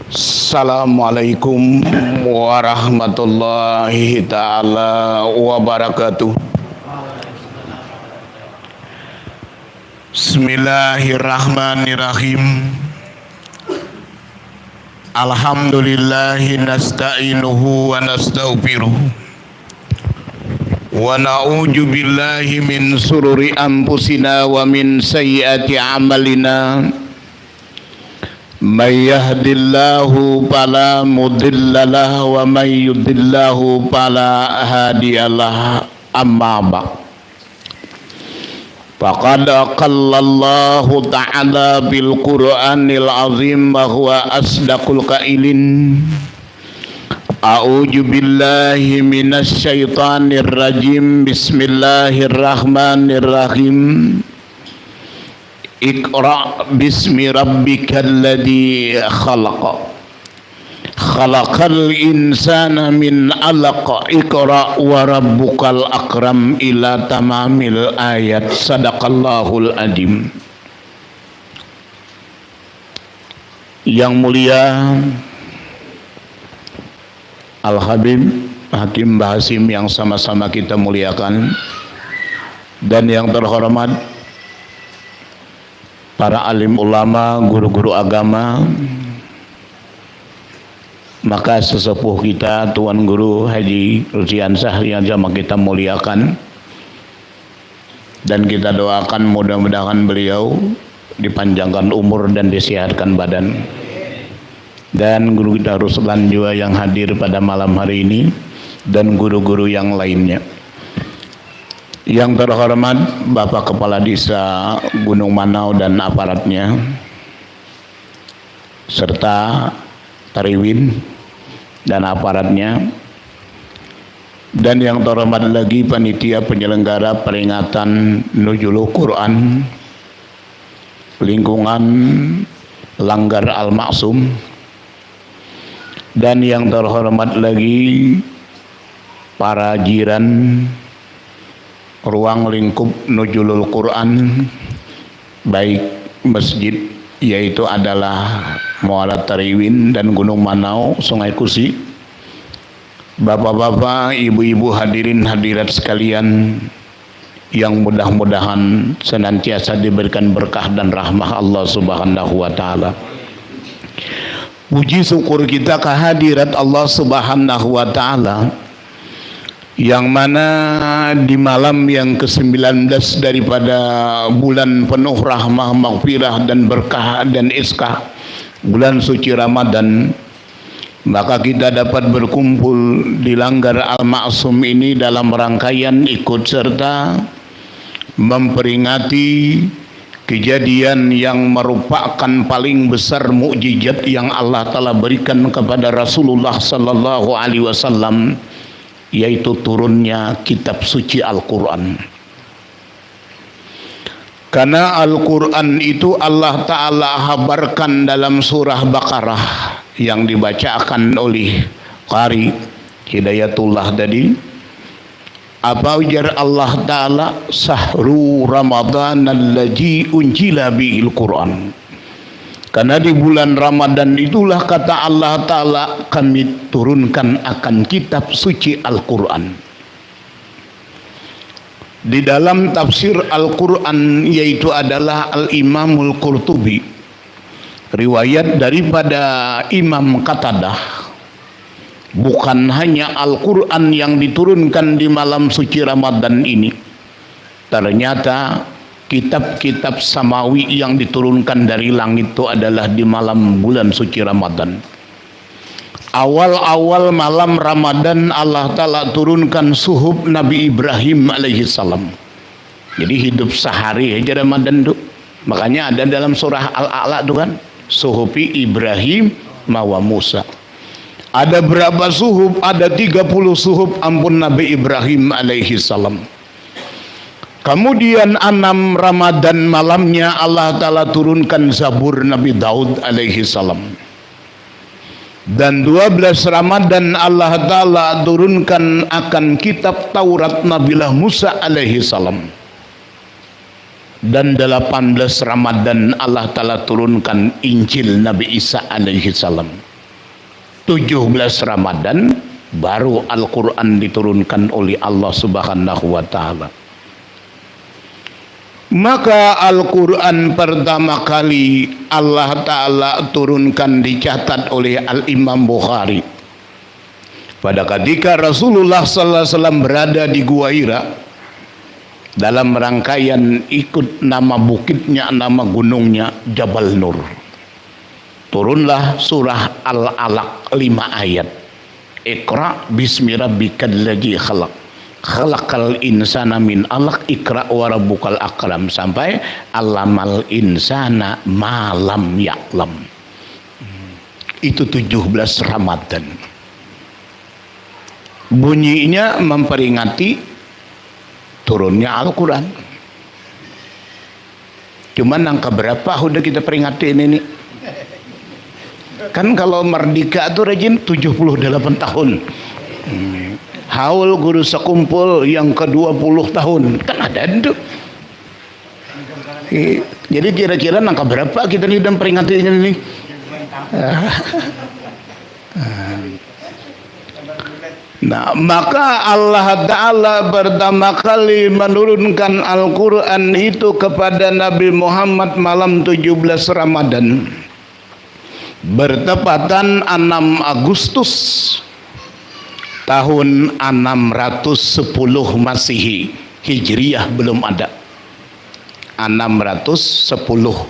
Assalamualaikum warahmatullahi ta'ala wabarakatuh. Bismillahirrahmanirrahim. Alhamdulillahi nasta'inuhu wa nasta'ufiruh wa na'udzu billahi min sururi anfusina wa min sayyiati amalina. May yahdillahu fala mudhillalah wa may yudhillahu fala hadiyalah. Amma ba'd. Faqad qallallahu ta'ala bil Qur'anil azim wa huwa asdaqul qailin. A'udzu billahi minasy syaithanir rajim. Bismillahirrahmanirrahim. Iqra bismi rabbikal ladzi khalaq. Khalaqal insana min 'alaq. Iqra wa rabbukal akram ila tamamil ayat. Sadaqallahul azim. Yang mulia Al-Habib Hakim Bahasim yang sama-sama kita muliakan, dan yang terhormat para alim ulama, guru-guru agama, maka sesepuh kita Tuan Guru Haji Rusdiansyah yang sama kita muliakan, dan kita doakan mudah-mudahan beliau dipanjangkan umur dan disehatkan badan. Dan guru kita Ruslan juga yang hadir pada malam hari ini, dan guru-guru yang lainnya. Yang terhormat Bapak Kepala Desa Gunung Manau dan aparatnya, serta Tariwin dan aparatnya, dan yang terhormat lagi panitia penyelenggara peringatan Nuzulul Quran lingkungan Langgar Al-Maksum, dan yang terhormat lagi para jiran ruang lingkup Nuzulul Quran, baik masjid yaitu adalah Muara Tariwin dan Gunung Manau Sungai Kusi, bapak-bapak, ibu-ibu, hadirin hadirat sekalian yang mudah-mudahan senantiasa diberikan berkah dan rahmah Allah Subhanahu wa taala. Puji syukur kita kehadirat Allah Subhanahu wa taala, yang mana di malam yang ke-19 daripada bulan penuh rahmah, maghfirah dan berkah dan iskah, bulan suci Ramadan, maka kita dapat berkumpul di Langgar Al-Maksum ini dalam rangkaian ikut serta memperingati kejadian yang merupakan paling besar mukjizat yang Allah Ta'ala berikan kepada Rasulullah Sallallahu Alaihi Wasallam, yaitu turunnya kitab suci Al-Quran. Karena Al-Quran itu Allah Ta'ala habarkan dalam surah Baqarah yang dibacakan oleh Qari Hidayatullah tadi. Apa ujar Allah Ta'ala? Sahru Ramadan allazi unjila bihil Quran. Karena di bulan Ramadan itulah kata Allah Ta'ala kami turunkan akan kitab suci Al-Quran. Di dalam tafsir Al-Quran, yaitu adalah Al-Imamul Qurtubi, riwayat daripada Imam Qatadah, bukan hanya Al-Quran yang diturunkan di malam suci Ramadan ini, ternyata kitab-kitab samawi yang diturunkan dari langit itu adalah di malam bulan suci Ramadan. Awal-awal malam Ramadan Allah Ta'ala turunkan suhuf Nabi Ibrahim alaihi salam. Jadi hidup sehari aja Ramadan tuh. Makanya ada dalam surah Al-A'la tuh kan, suhufi Ibrahim mawa Musa. Ada berapa suhuf? Ada 30 suhuf ampun Nabi Ibrahim alaihi salam. Kemudian 6 Ramadan malamnya Allah Ta'ala turunkan Zabur Nabi Daud alaihi salam. Dan 12 Ramadan Allah Ta'ala turunkan akan kitab Taurat Nabilah Musa alaihi salam. dan 18 Ramadan Allah Ta'ala turunkan Injil Nabi Isa alaihi salam. 17 Ramadan baru Al-Quran diturunkan oleh Allah Subhanahu wa Ta'ala. Maka Al-Quran pertama kali Allah Ta'ala turunkan dicatat oleh Al-Imam Bukhari pada ketika Rasulullah sallallahu alaihi wasallam berada di Gua Hira dalam rangkaian ikut nama bukitnya, nama gunungnya Jabal Nur. Turunlah surah Al-Alaq 5 ayat. Iqra bismi rabbikal ladzi khalaq. Khalaqal insana min 'alaq, Iqra wa rabbukal akram sampai allamal insana ma lam ya'lam. Itu 17 Ramadan. Bunyinya memperingati turunnya Al-Quran. Cuman angka berapa udah kita peringatin ini? Kan kalau merdeka tuh rajin 78 tahun. Haul guru sekumpul yang ke-20 tahun. Kan ada itu. Jadi kira-kira angka berapa kita nih dan peringatin ini? Nah, maka Allah Ta'ala pertama kali menurunkan Al-Quran itu kepada Nabi Muhammad malam 17 Ramadan bertepatan 6 Agustus tahun 610 Masehi. Hijriyah belum ada. 610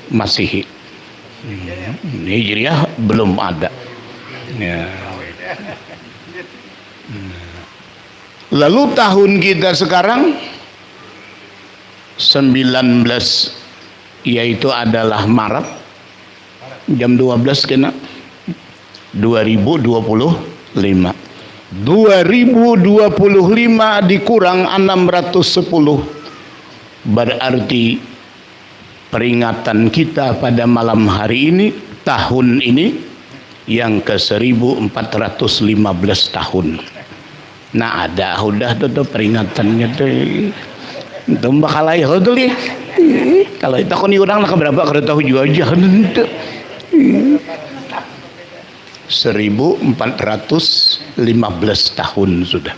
Masehi. Hijriyah belum ada. Ya. Lalu tahun kita sekarang 19, yaitu adalah Maret jam 12 kena 2025 dikurang 610 berarti peringatan kita pada malam hari ini tahun ini yang ke 1415 tahun. Nah ada udah tuh peringatannya tuh bakal aja tuh li kalau itu aku nih orang nak berapa kalau tahu juga aja 1415 tahun sudah.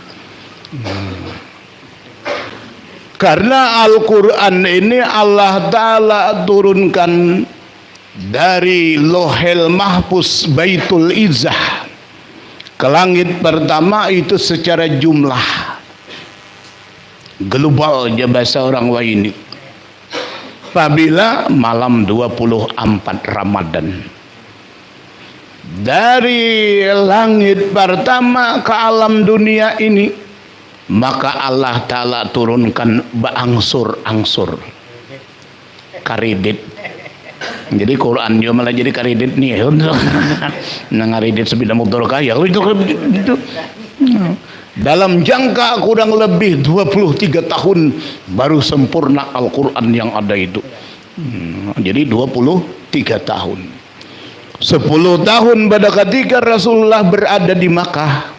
Karena Al-Quran ini Allah Ta'ala turunkan dari Lohel Mahfuz Baitul Izzah ke langit pertama itu secara jumlah global aja bahasa orang Waini. Apabila malam 24 Ramadan dari langit pertama ke alam dunia ini, maka Allah Ta'ala turunkan berangsur-angsur karidit. Jadi Quran juga malah jadi karidit nih. Ngaridit sepeda motor kaya itu. Dalam jangka kurang lebih 23 tahun baru sempurna Al-Quran yang ada itu. Jadi 23 tahun. 10 tahun pada ketika Rasulullah berada di Makkah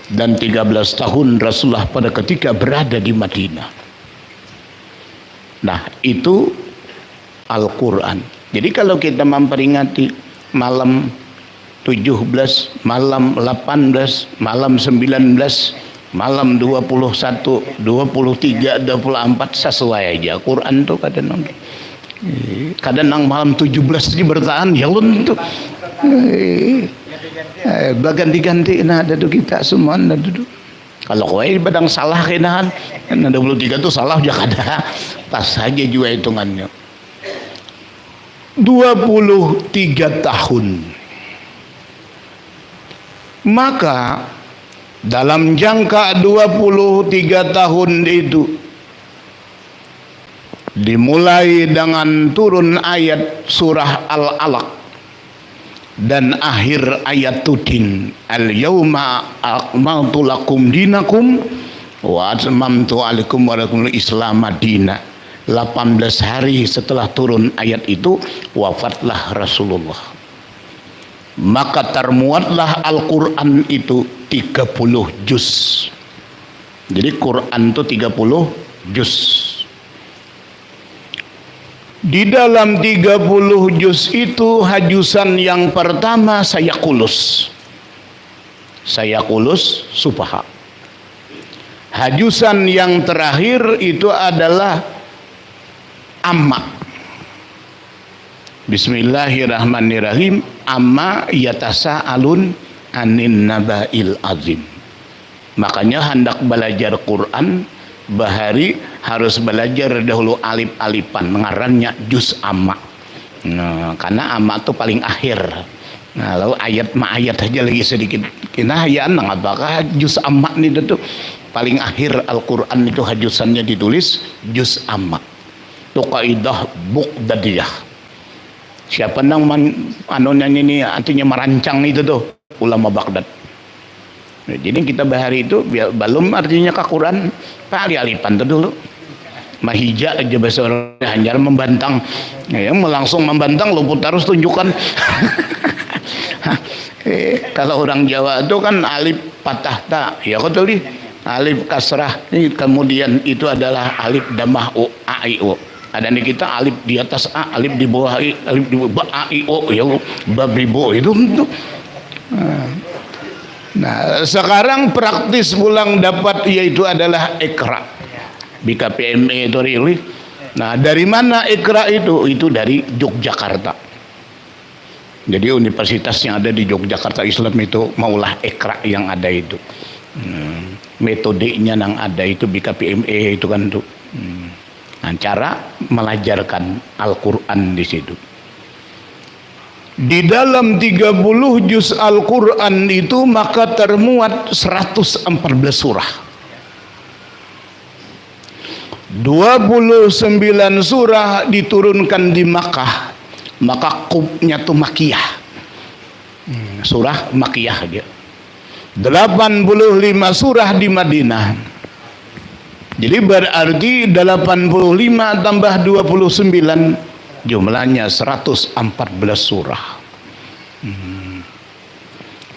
dan 13 tahun Rasulullah pada ketika berada di Madinah. Nah, itu Al-Quran. Jadi kalau kita memperingati malam 17, malam 18, malam 19, malam 21, 23, 24 sesuai aja. Quran tuh kadang malam 17 ini bertahan ya untuk ganti-ganti nah ada tuh kita semua ada tuh. Kalau kowe badang salah kenahan 23 tuh salah aja kada. Pas saja juga hitungannya. 23 tahun. Maka dalam jangka 23 tahun itu dimulai dengan turun ayat surah Al-Alaq dan akhir ayat tudin al-yauma akmaltu lakum dinakum wa atmamtu alaikum wa lakumul islam madina. 18 hari setelah turun ayat itu wafatlah Rasulullah. Maka termuatlah Al-Quran itu 30 juz. Jadi Quran itu 30 juz. Di dalam 30 juz itu hajusan yang pertama Sayakulus Subaha. Hajusan yang terakhir itu adalah Amma. Bismillahirrahmanirrahim. Amma yatasa'alun anin naba'il azim. Makanya hendak belajar Quran bahari harus belajar dahulu alif-alifan, ngarannya juz amma. Nah, karena amma itu paling akhir. Nah, lalu ayat aja lagi sedikit. Kinayaan apakah juz amma ini itu paling akhir Al-Qur'an itu hajusannya ditulis juz amma. Itu kaidah Buqdadiyah. Siapa nang anunya ini artinya merancang itu tuh ulama Baghdad. Jadi kita bahari itu belum artinya ke Quran Pak alifan itu dulu mahija aja bahasa orang hanya membantang ya, langsung membantang luput harus tunjukkan. Kalau orang Jawa itu kan alif patah ta ya kok tadi alif kasrah kemudian itu adalah alif damah o a i o. Ada nih kita alif di atas a, alif di bawah i, alif di bawah a i o ya babibo itu. Nah, sekarang praktis pulang dapat yaitu adalah Iqra. BKPME itu really. Nah, dari mana Iqra itu? Itu dari Yogyakarta. Jadi universitas yang ada di Yogyakarta Islam itu maulah Iqra yang ada itu. Metodenya yang ada itu BKPME itu kan tuh. Nah, cara melajarkan Al-Qur'an di situ. Di dalam 30 juz Al-Quran itu maka termuat 114 surah. 29 surah diturunkan di Makkah. Maka kubnya itu Makiyah. Surah Makiyah dia. 85 surah di Madinah. Jadi berarti 85 tambah 29 jumlahnya 114 surah.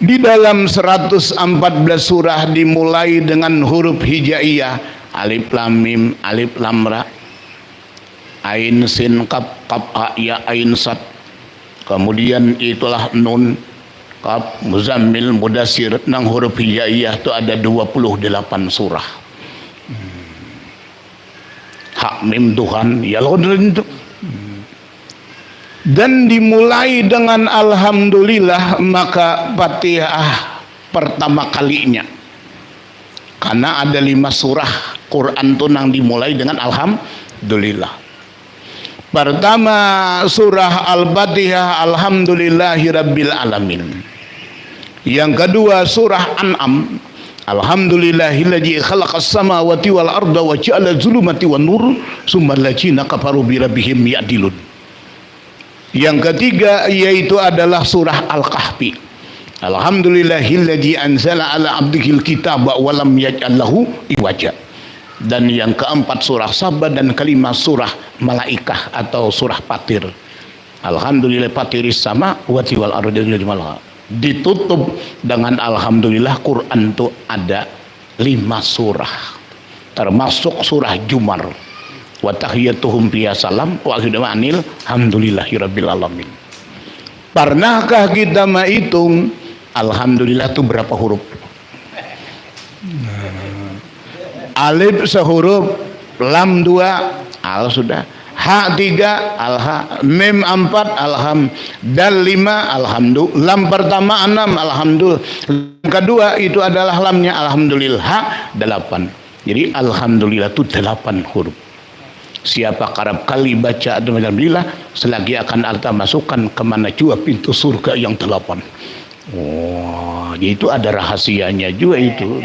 Di dalam 114 surah dimulai dengan huruf hijaiyah alif lam mim alif lam ra ain sin kaf kaf a ya ain sad. Kemudian itulah nun kaf muzammil mudassir nang huruf hijaiyah itu ada 28 surah. Hak mim Tuhan ya lo itu. Dan dimulai dengan alhamdulillah maka Fatihah pertama kalinya karena ada 5 surah Quran tuh yang dimulai dengan alhamdulillah. Pertama surah Al-Fatihah alhamdulillahirabbil alamin. Yang kedua surah An'am alhamdulillahilladzi khalaqas samawati wal arda wa ja'ala zulumati wan nur summal ladzina kafaru bi rabbihim ya'dilun. Yang ketiga yaitu adalah surah Al-Kahfi. Alhamdulillahilladzi anzala ala abdihil kitaba wa lam yaj'al lahu iwaja. Dan yang keempat surah Saba dan kelima surah Malaikah atau surah Fatir. Alhamdulillah fatiris sama wati wal ardi ditutup dengan alhamdulillah. Quran itu ada 5 surah termasuk surah Jumar. Wa tahiyyatuhum fiha salam wa akhiru anil hamdulillahirabbil alamin. Pernahkah kita menghitung alhamdulillah itu berapa huruf? Alif sehuruf, lam 2, al sudah, ha 3, alha, mim 4, alham, dal 5, alhamdulillah. Lam pertama 6, alhamdulillah. Kedua itu adalah lamnya alhamdulillah 8. Jadi alhamdulillah itu 8 huruf. Siapa kerap kali baca alhamdulillah selagi akan Allah masukkan kemana jua pintu surga yang 8. Oh, itu ada rahasianya juga itu.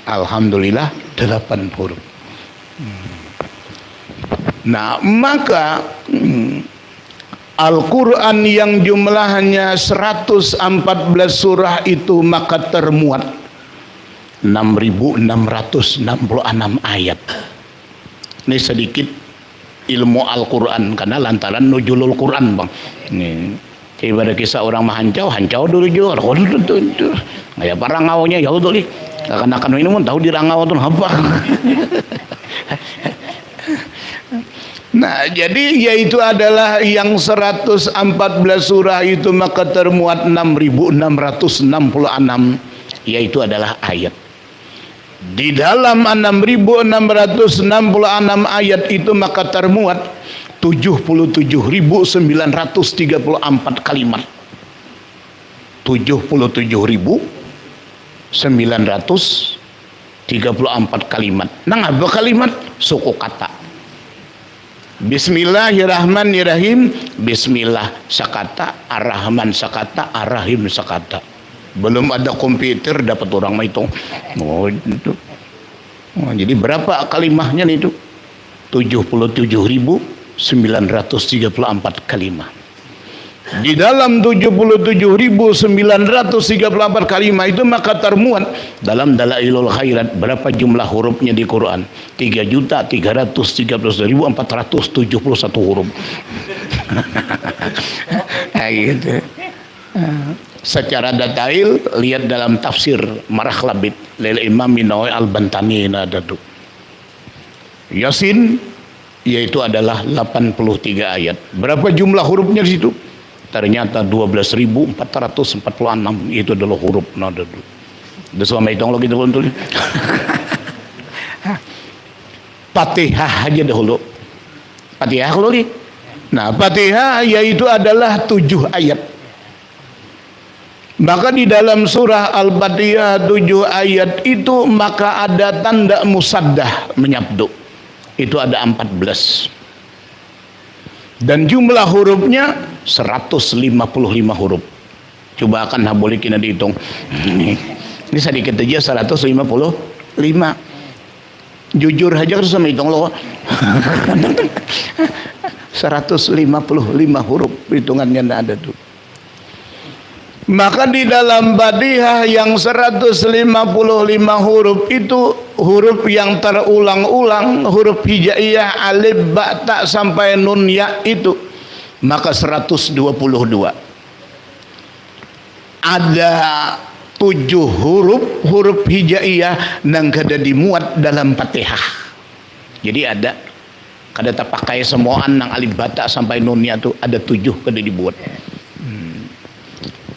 Alhamdulillah 8 huruf. Nah, maka Al-Quran yang jumlahnya 114 surah itu maka termuat 6.666 ayat. Ini sedikit ilmu Al-Quran karena lantaran nuzulul Quran bang. Ini ibarat kisah orang hancau dulu juga. Kayak para ngawnya ya dulu. Akan ini pun tahu dirangau tuh apa. Nah, jadi yaitu adalah yang 114 surah itu maka termuat 6.666 yaitu adalah ayat. Di dalam 6.666 ayat itu maka termuat 77.934 kalimat. 77.934 kalimat. Nang apa kalimat? Suku kata. Bismillahirrahmanirrahim. Bismillah sakata, Ar-Rahman sakata, Ar-Rahim sakata. Belum ada komputer dapat orang menghitung. Oh, itu. Oh, jadi berapa kalimahnya itu? 77.934 kalimat. Di dalam 77.934 kalimat itu maka termuat dalam Dalailul Khairat berapa jumlah hurufnya di Quran? 3.313.471 huruf. Nah, gitu. Secara detail lihat dalam tafsir Marakhlabit lil Imam Nawawi Al-Bantani ada tuh. Yasin yaitu adalah 83 ayat. Berapa jumlah hurufnya di situ? Ternyata 12.446 itu adalah huruf nada. Udah selama itu lagi dulu. Fatihah aja dahulu. Fatihah dulu nih. Nah, Fatihah yaitu adalah 7 ayat. Maka di dalam surah Al-Fatihah 7 ayat itu maka ada tanda musaddah menyabdu. Itu ada 14. Dan jumlah hurufnya 155 huruf. Coba akan boleh kita dihitung. Ini sedikit aja 155. Jujur aja harus sama hitung loh. 155 huruf hitungannya ada tuh. Maka di dalam Fatihah yang 155 huruf itu huruf yang terulang-ulang, huruf hijaiyah alif ba ta sampai nun ya itu maka 122. Ada 7 huruf hijaiyah yang kada dimuat dalam Fatihah. Jadi ada kada terpakai semuaan nang alif ba ta sampai nun ya itu ada 7 kada dibuat.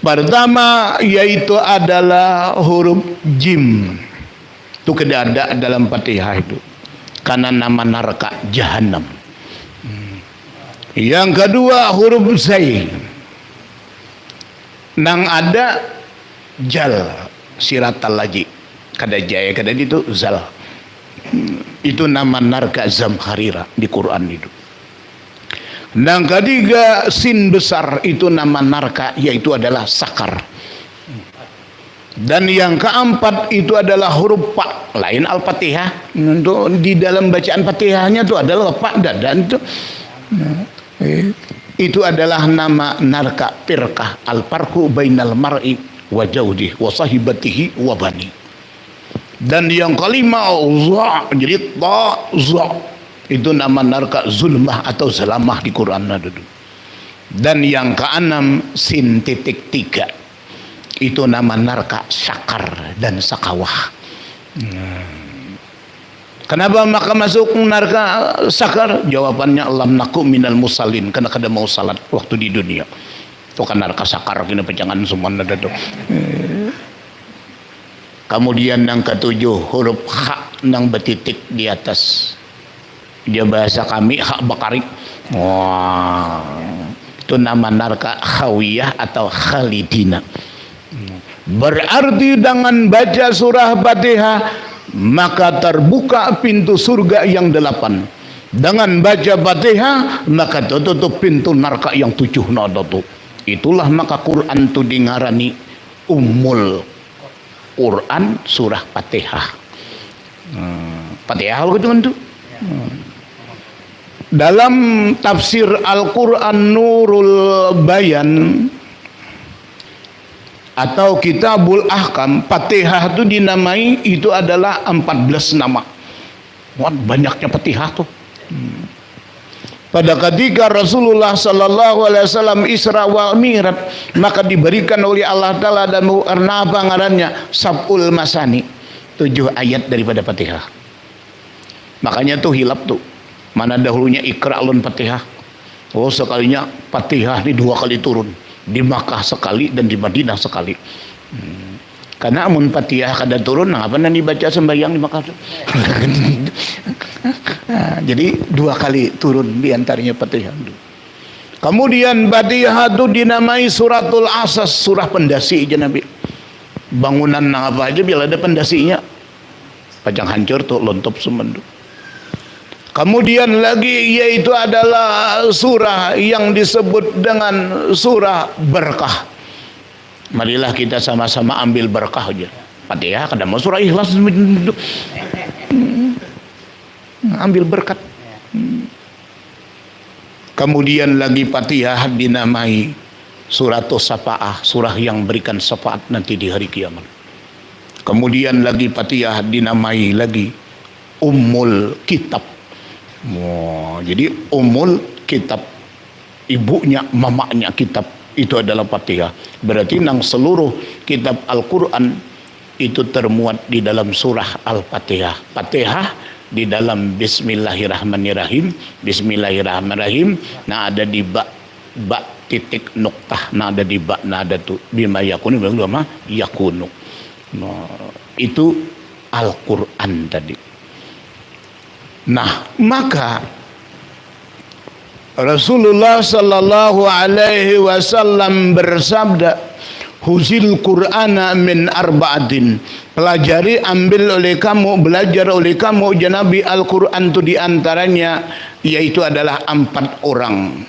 Pertama yaitu adalah huruf jim. Itu kada ada dalam Fatihah itu. Karena nama neraka jahanam. Yang kedua huruf zai. Nang ada jal siratal laji. Kada jaya kada itu zal. Itu nama neraka zamharira di Quran itu. Dan ketiga sin besar itu nama neraka yaitu adalah sakar. Dan yang keempat itu adalah huruf pa lain Al-Fatihah. Untuk di dalam bacaan Fatihahnya itu adalah pa dan itu adalah nama neraka firqah al-farqu bainal mar'i wa jawdihi wa sahibatihi wa bani. Dan yang kelima za jadi ta za itu nama neraka zulmah atau zalamah di Quran ada. Dan yang keenam sin titik 3 itu nama neraka sakar dan sakawah. Kenapa maka masuk neraka sakar? Jawabannya lam naku minal musallin, karena kada mau salat waktu di dunia. Itu kan neraka sakar kena pejangan semua ada tuh. Kemudian yang ketujuh huruf ha nang betitik di atas. Dia bahasa kami hak bakari. Wah, itu nama neraka khawiyah atau khalidina. Berarti dengan baca surah Fatihah maka terbuka pintu surga yang 8. Dengan baca Fatihah maka tertutup pintu neraka yang 7 nadatu. Itulah maka Quran itu dingarani Ummul Quran surah Fatihah. Fatihah begitu kan tuh. Dalam tafsir Al-Quran Nurul Bayan atau Kitabul Ahkam, Fatihah itu dinamai itu adalah 14 nama. Wah, banyaknya Fatihah tuh. Pada ketika Rasulullah sallallahu alaihi wasallam Isra wal Mi'raj maka diberikan oleh Allah Taala dan karena apa ngarannya Sab'ul Masani, 7 ayat daripada Fatihah. Makanya tuh hilap tuh. Mana dahulunya Iqra lawan Fatihah. Oh, sekalinya Fatihah ini 2 kali turun. Di Makkah sekali dan di Madinah sekali. Karena amun Fatihah kada turun, apa nanti dibaca sembahyang di Makkah? Jadi 2 kali turun di antaranya Fatihah. Kemudian Fatihah itu dinamai suratul asas, surah pendasi aja Nabi. Bangunan nang apa aja bila ada pendasinya, pajang hancur tuh lontop semendu. Kemudian lagi yaitu adalah surah yang disebut dengan surah berkah. Marilah kita sama-sama ambil berkah aja. Fatihah kada mau surah Ikhlas ambil berkat. Kemudian lagi Fatihah dinamai suratus syafaah, surah yang berikan syafaat nanti di hari kiamat. Kemudian lagi Fatihah dinamai lagi Ummul Kitab. Jadi Ummul Kitab, ibunya, mamanya kitab, itu adalah Fatihah. Berarti nang seluruh kitab Al-Quran itu termuat di dalam surah Al-Fatihah. Fatihah di dalam Bismillahirrahmanirrahim. Bismillahirrahmanirrahim. Nah ada di ba titik nuktah. Nah ada di ba. Nah ada tuh bima yakunu. Bima yakunu. Nah, itu Al-Quran tadi. Nah maka Rasulullah sallallahu alaihi wasallam bersabda, huzil Qur'ana min arba'atin, pelajari, ambil oleh kamu, belajar oleh kamu Nabi Al-Quran itu diantaranya yaitu adalah 4 orang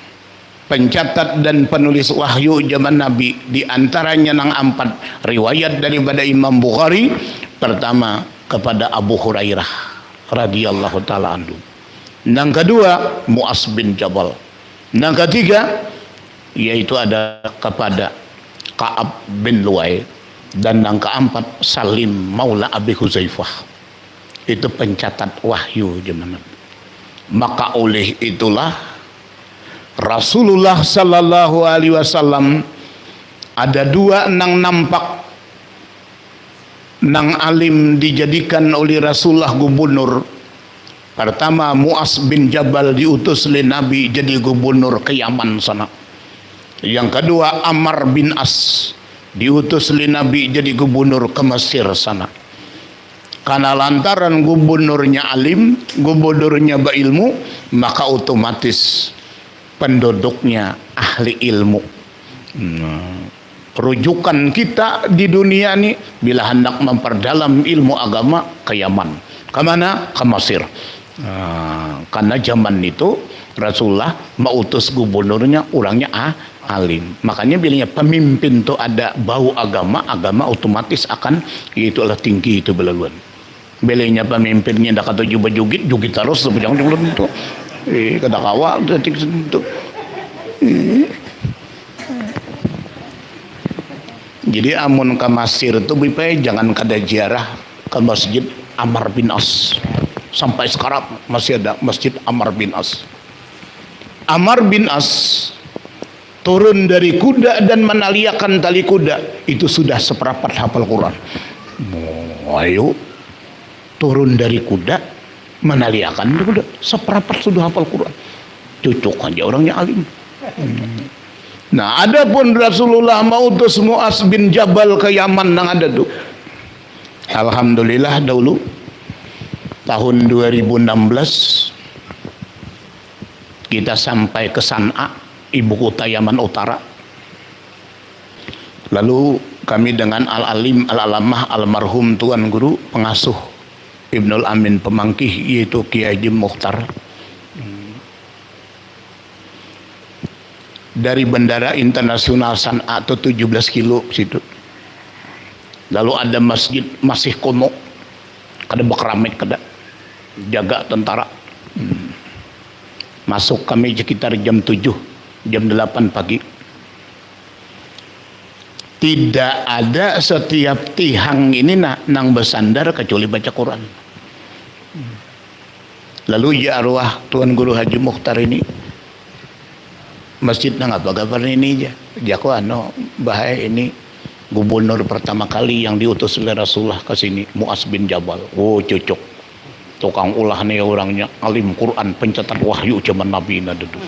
pencatat dan penulis wahyu zaman Nabi, diantaranya nang 4 riwayat daripada Imam Bukhari. Pertama kepada Abu Hurairah radhiyallahu taala anhu, yang kedua Mu'az bin Jabal, yang ketiga yaitu ada kepada Ka'ab bin Lu'ay, dan yang keempat Salim Maula Abi Huzaifah. Itu pencatat wahyu zaman Nabi. Maka oleh itulah Rasulullah sallallahu alaihi wasallam ada 2 nang nampak nang alim dijadikan oleh Rasulullah gubernur. Pertama Mu'az bin Jabal diutus oleh Nabi jadi gubernur ke Yaman sana. Yang kedua Ammar bin As diutus oleh Nabi jadi gubernur ke Mesir sana. Karena lantaran gubernurnya alim, gubernurnya berilmu, maka otomatis penduduknya ahli ilmu. Rujukan kita di dunia ini bila hendak memperdalam ilmu agama ke Yaman. Kemana? Ke Mesir. Karena zaman itu Rasulullah mengutus gubernurnya orangnya alim. Makanya bilangnya pemimpin itu ada bau agama, agama otomatis akan itu adalah tinggi itu belaluan. Bilangnya pemimpinnya ndak kata jugit terus jangan itu. Kada kawa detik itu. Jadi amun ke Mesir itu jangan kada ziarah ke Masjid Ammar bin As. Sampai sekarang masih ada Masjid Ammar bin As. Ammar bin As turun dari kuda dan menaliakan tali kuda, itu sudah seperempat hafal Quran. Ayo turun dari kuda menaliakan kuda, seperempat sudah hafal Quran. Cucuk aja orangnya alim. Nah, adapun Rasulullah mengutus Mu'az bin Jabal ke Yaman nang ada tuh. Alhamdulillah dahulu tahun 2016 kita sampai ke San'a, ibu kota Yaman Utara. Lalu kami dengan Al-Alim Al-Alamah almarhum Tuan Guru pengasuh Ibnul Amin Pemangkih yaitu Kiai Haji Mukhtar. Dari Bandara Internasional San'a itu 17 kilo situ. Lalu ada masjid masih kuno, kada bakramit, kada jaga tentara. Masuk kami sekitar jam 7, jam 8 pagi. Tidak ada setiap tihang ini nang bersandar kecuali baca Quran. Lalu ya arwah Tuan Guru Haji Mukhtar ini, masjid nang apa kabar ini aja. Jako bahaya ini gubernur pertama kali yang diutus oleh Rasulullah ke sini, Mu'az bin Jabal. Oh cocok. tukang ulah nih orangnya alim Quran, pencatat wahyu zaman Nabi itu.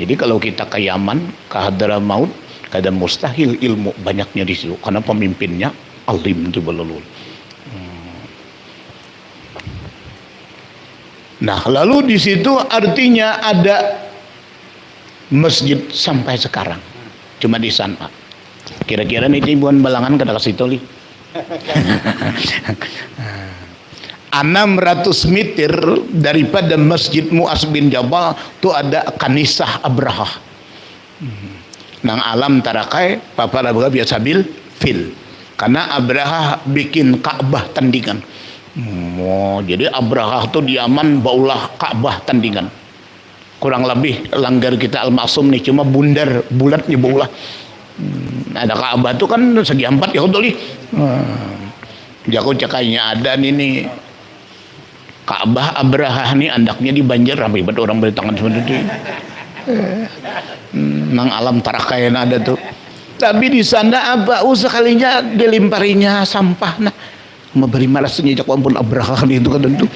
Jadi kalau kita ke Yaman, ke Hadramaut, kada mustahil ilmu banyaknya di situ karena pemimpinnya alim itu belalul. Nah, lalu di situ artinya ada masjid sampai sekarang. Cuma di sana. Kira-kira nih Tibuan Balangan kada kasih toli. 600 meter daripada Masjid Mu'az bin Jabal tu ada kanisah Abraha. Nang alam tarakai papa labuga biasa fil. Karena Abraha bikin Ka'bah tandingan. Jadi Abraha tu di Yaman baulah Ka'bah tandingan. Kurang lebih langgar kita Al-Ma'sum nih cuma bundar bulatnya baulah. Ada Ka'bah tu kan segi 4 ya betul nih. Jago cakainya ada nih Ka'bah Abraha nih andaknya di Banjar ramai banget orang bertangan seperti itu. Nang alam tarakayana ada tuh. Tapi di sana apa sekalinya dilimparinya sampah nah memberi malasnya jak ampun Abraha itu kan tentu.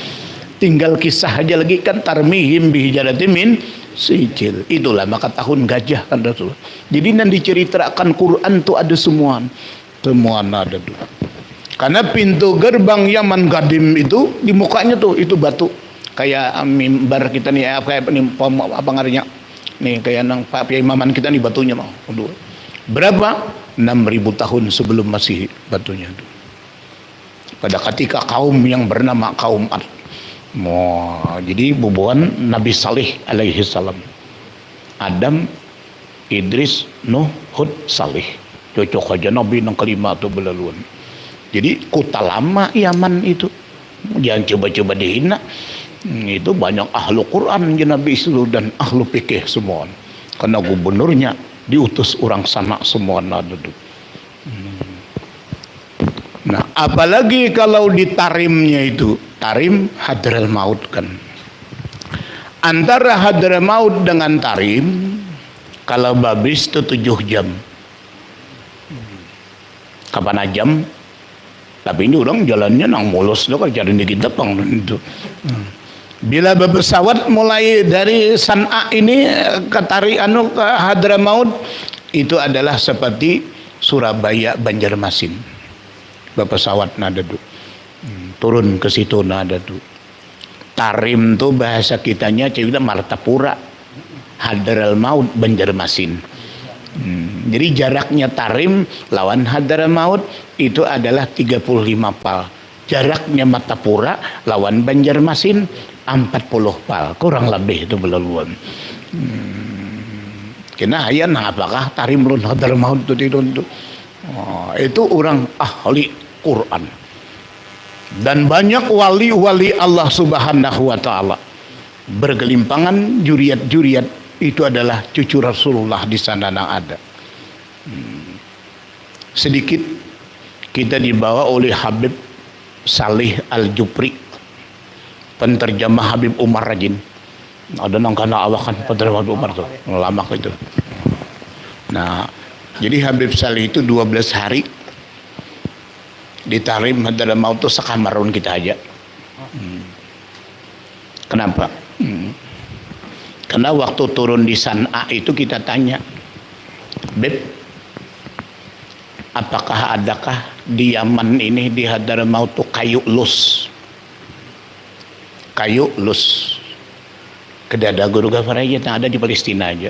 Tinggal kisah aja lagi kan tarmihim bihijaratin min sijil. Itulah maka tahun gajah kan Rasul. Jadi nanti diceritakan Quran tuh ada semua ada tuh. Karena pintu gerbang Yaman Gadim itu di mukanya tuh itu batu kayak mimbar kita nih kayak apa ngaruhnya nih kayak nang Pak Imaman kita nih batunya mau berapa 6.000 tahun sebelum Masehi batunya itu pada ketika kaum yang bernama kaum Ad jadi bubuhan Nabi Saleh alaihi salam Adam Idris Nuh Hud Saleh cocok aja Nabi yang kelima tuh belaluan. Jadi kota lama Yaman itu jangan coba-coba dihina. Itu banyak ahlu Quran Nabi itu dan ahlu fikih semua. Karena gubernurnya diutus orang sana semua duduk. Nah, apalagi kalau di Tarimnya itu, Tarim Hadramaut kan. Antara Hadramaut dengan Tarim kalau babis itu 7 jam. Kapan jam? Tapi ini orang jalannya nang mulus loh kan cari di kita pang itu. Bila berpesawat mulai dari San'a ini ke ke Hadramaut itu adalah seperti Surabaya Banjarmasin. Berpesawat nada tuh. Turun ke situ nada tuh. Tarim tuh bahasa kitanya cerita Martapura. Hadramaut Banjarmasin. Jadi jaraknya Tarim lawan Hadramaut itu adalah 35 pal. Jaraknya Martapura lawan Banjarmasin 40 pal. Kurang lebih itu belaluan. Kena ayan apakah Tarim lun Hadramaut itu itu orang ahli Quran. Dan banyak wali-wali Allah Subhanahu wa taala bergelimpangan juriat-juriat itu adalah cucu Rasulullah di sana yang ada. Sedikit kita dibawa oleh Habib Salih Al-Jupri, penterjemah Habib Umar Rajin. Ada nang kana awakan penterjemah Habib Umar tuh, lama itu. Nah, jadi Habib Salih itu 12 hari di Tarim Hadramaut itu sekamarun kita aja. Kenapa? Karena waktu turun di San'a itu kita tanya, Beb, apakah adakah di Yaman ini di Hadramaut itu kayu lus? Kayu lus. Kedada guru Gafar aja, ada di Palestina aja.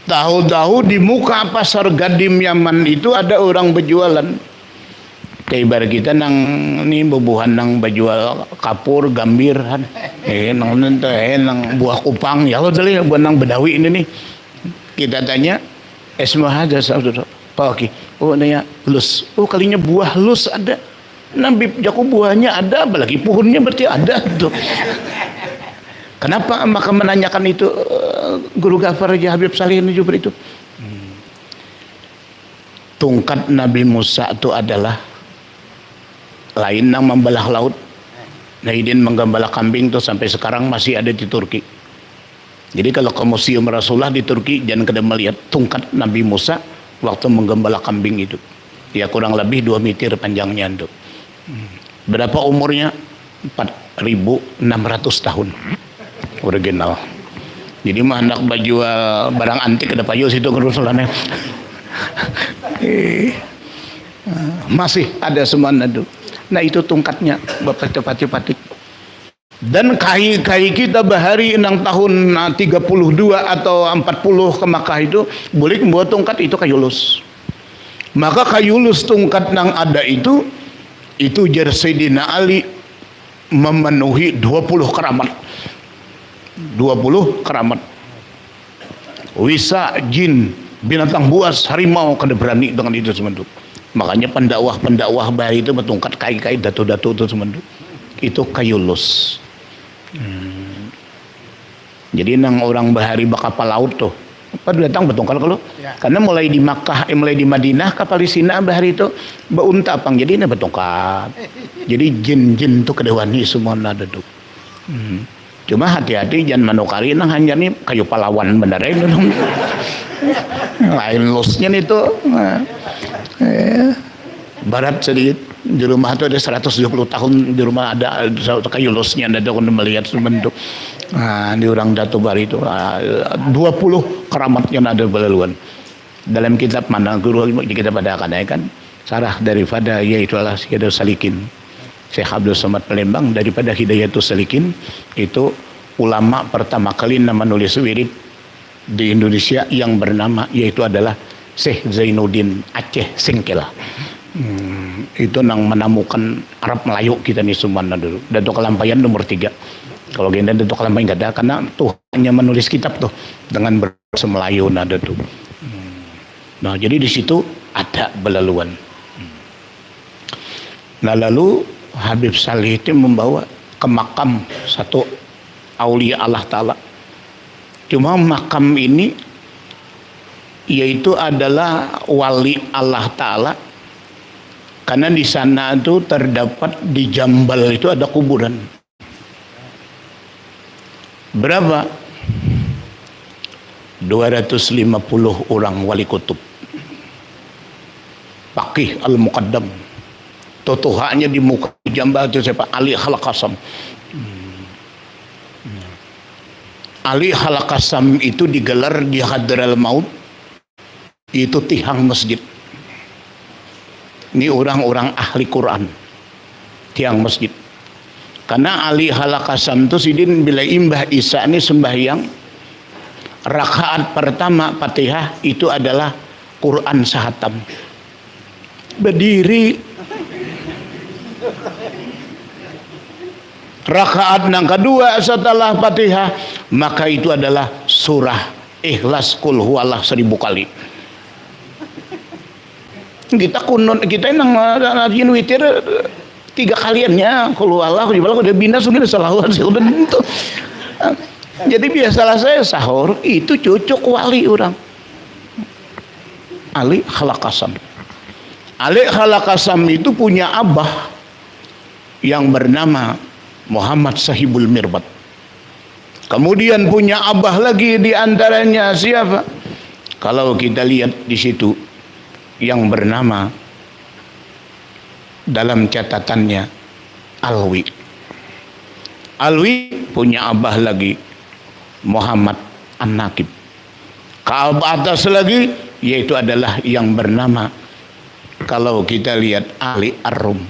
Tahu-tahu di muka pasar Gadim Yaman itu ada orang berjualan. Kayak ibarat kita nang ni bubuhan nang berjual kapur gambir kan nang nang buah kupang ya lo tadi buah nang Bedawi ini nih kita tanya esma ada saudara Pak oh nanya lus oh kalinya buah lus ada nabi jaku buahnya ada apalagi pohonnya berarti ada tuh. Kenapa maka menanyakan itu Guru Gafar Haji Habib Salih ini juga itu tungkat Nabi Musa itu adalah lain nang membelah laut. Naidin menggembala kambing tuh sampai sekarang masih ada di Turki. Jadi kalau ke museum Rasulullah di Turki jangan kada melihat tungkat Nabi Musa waktu menggembala kambing itu. Ya kurang lebih 2 meter panjangnya itu. Berapa umurnya? 4.600 tahun original. Jadi mah hendak jual barang antik ada payu situ kerusulannya. Masih ada semua itu. Nah itu tungkatnya Bapak Pati-Pati. Dan kai-kai kita bahari nang tahun 32 atau 40 ke Makkah itu boleh membuat tungkat itu kayulus. Maka kayulus tungkat nang ada itu jar Sayyidina Ali memenuhi 20 keramat. 20 keramat. Wisa, jin, binatang buas, harimau kada berani dengan itu sementu. Makanya pendakwah bahari itu bertungkat kai-kai datu-datu itu sementu. Itu kayulus. Jadi nang orang bahari bakapal laut tuh pada datang betungkal kalau ya. Karena mulai di Makkah mulai di Madinah kapal Sina bahari itu beunta pang jadi ini betungkal. Jadi jin-jin tuh kedewani semua ada tuh. Cuma hati-hati jangan manukari nang hanya nih kayu pahlawan bener ya lain losnya itu barat sedikit di rumah itu ada 120 tahun di rumah ada kayu losnya ada kalau melihat sebentuk di orang Datu Bari itu 20 keramatnya ada belaluan dalam kitab mana guru di kitab ada kan sarah daripada yaitu Allah Hidayatus Salikin Syekh Abdul Somad Palembang daripada Hidayatus Salikin itu ulama pertama kali nama nulis wirid di Indonesia yang bernama yaitu adalah Syekh Zainuddin Aceh Singkela. Itu nang menemukan Arab Melayu kita nih semua dulu. Datuk Kelampayan nomor 3. Kalau genda Datuk Kelampayan enggak ada karena tuh hanya menulis kitab tuh dengan berbahasa Melayu nada tuh. Nah, jadi di situ ada belaluan. Nah, lalu Habib Salih itu membawa ke makam satu aulia Allah Ta'ala. Cuma makam ini yaitu adalah wali Allah Ta'ala karena di sana itu terdapat di Jambal itu ada kuburan. Berapa? 250 orang wali kutub. Faqih Al-Muqaddam. Totohanya di muka Jambal itu siapa? Ali Khalaqasam. Ali Khalaqasam itu digelar di Hadral Maut itu tihang masjid. Ini orang-orang ahli Quran tiang masjid. Karena Ali Khalaqasam itu sidin bila imbah Isa ini sembahyang rakaat pertama Fatihah itu adalah Quran sahatam. Berdiri rakaat yang kedua setelah Fatihah maka itu adalah surah Ikhlas Qul Huwallah 1000 kali. Kita kunun kita nang rajin witir 3 kaliannya Qul Huwallah udah bina sudah salawat udah itu. Jadi biasalah saya sahur itu cucuk wali orang. Ali Khalaqasam. Ali Khalaqasam itu punya abah yang bernama Muhammad Sahibul Mirbat. Kemudian punya abah lagi di antaranya siapa? Kalau kita lihat di situ yang bernama dalam catatannya Alwi. Alwi punya abah lagi Muhammad An-Naqib. Ke atas lagi yaitu adalah yang bernama kalau kita lihat Ali Ar-Rum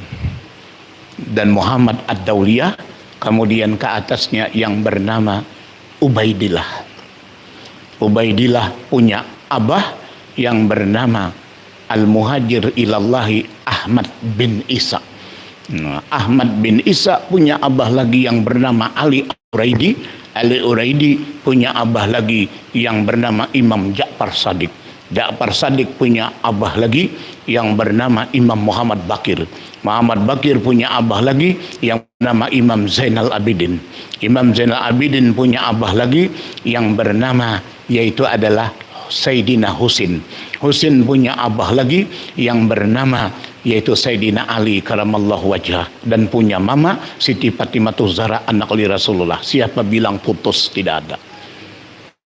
dan Muhammad Ad-Dauliyah. Kemudian ke atasnya yang bernama Ubaidillah. Ubaidillah punya abah yang bernama Al-Muhajir Ilallahi Ahmad bin Isa. Nah, Ahmad bin Isa punya abah lagi yang bernama Ali Uraidi. Ali Uraidi punya abah lagi yang bernama Imam Ja'far Shadiq. Ja'far Shadiq punya abah lagi yang bernama Imam Muhammad Bakir. Muhammad Bakir punya abah lagi yang bernama Imam Zainal Abidin. Imam Zainal Abidin punya abah lagi yang bernama yaitu adalah Sayyidina Husin. Husin punya abah lagi yang bernama yaitu Sayyidina Ali karamallahu wajhah dan punya mama Siti Fatimah Zahra anak li Rasulullah. Siapa bilang putus? Tidak ada.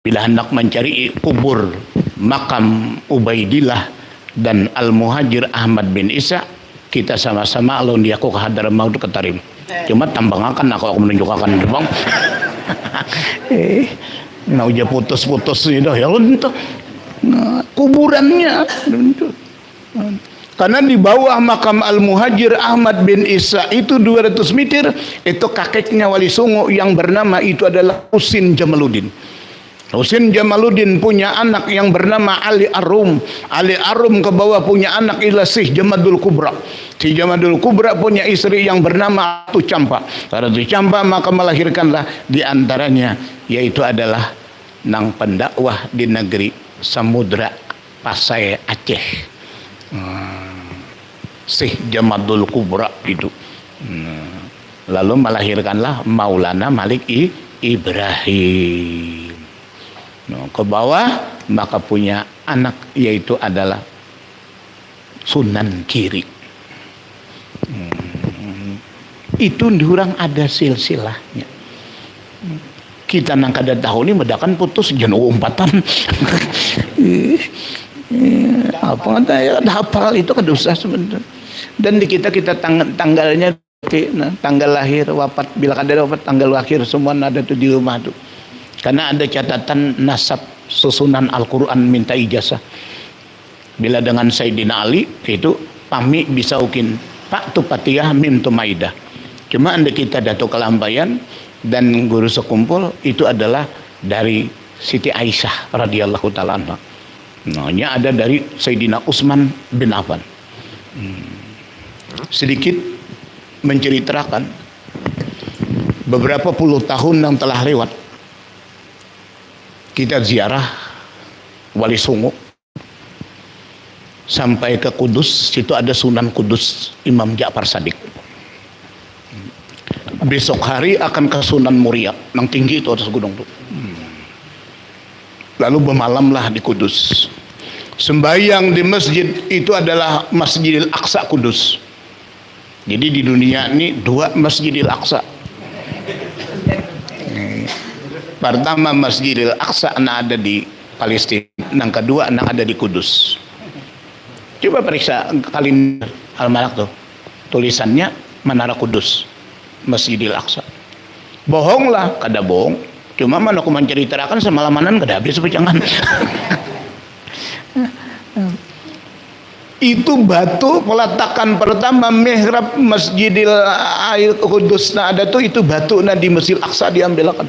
Bila hendak mencari kubur makam Ubaidillah dan Al-Muhajir Ahmad bin Isa, kita sama-sama alun diaku ke Hadramaut ke Tarim. Cuma tambangakan aku menunjukkan bang. Nah udah putus-putus itu ya untuk kuburannya. Karena di bawah makam Al-Muhajir Ahmad bin Isa itu 200 meter, itu kakeknya Wali Songo yang bernama itu adalah Husin Jamaluddin. Husin Jamaluddin punya anak yang bernama Ali Arum. Ali Arum ke bawah punya anak ialah Syekh Jamadul Kubra. Si Jamadul Kubra punya istri yang bernama Ratu Campa. Ratu Campa maka melahirkanlah di antaranya yaitu adalah nang pendakwah di negeri Samudra Pasai Aceh. Syekh Jamadul Kubra itu. Lalu melahirkanlah Maulana Malik Ibrahim. Ke bawah maka punya anak yaitu adalah Sunan Kiri. Itu diurang ada silsilahnya. Kita nang kada tahu ni medakan putus jangan umpatan. Apa ada hafal itu kada usah sebenarnya. Dan di kita tanggalnya tanggal lahir wafat bila kada wafat tanggal lahir semua ada tuh di rumah tuh. Karena ada catatan nasab susunan Al-Quran minta ijazah. Bila dengan Sayyidina Ali itu pami bisa ukin Pak tu Patiyah Mim tu Maidah. Cuma anda kita datuk kelambayan dan guru sekumpul itu adalah dari Siti Aisyah radhiyallahu taala anha. Nah, ada dari Sayyidina Utsman bin Affan. Sedikit menceritakan beberapa puluh tahun yang telah lewat. Kita ziarah Wali Songo sampai ke Kudus, situ ada Sunan Kudus Imam Ja'far Shadiq. Besok hari akan ke Sunan Muria, yang tinggi itu atas gunung itu. Lalu bermalamlah di Kudus. Sembahyang di masjid itu adalah Masjidil Aqsa Kudus. Jadi di dunia ini 2 Masjidil Aqsa. Pertama Masjidil Aqsa ada di Palestina, yang kedua ada di Kudus. Coba periksa kalender almanak tuh, tulisannya Menara Kudus, Masjidil Aqsa. Bohonglah, kada bohong. Cuma mana aku menceritakan semalamanan kada habis pecangan. Itu batu peletakan pertama mihrab Masjidil Kudus ada tuh itu batu di Masjidil Aqsa diambilkan.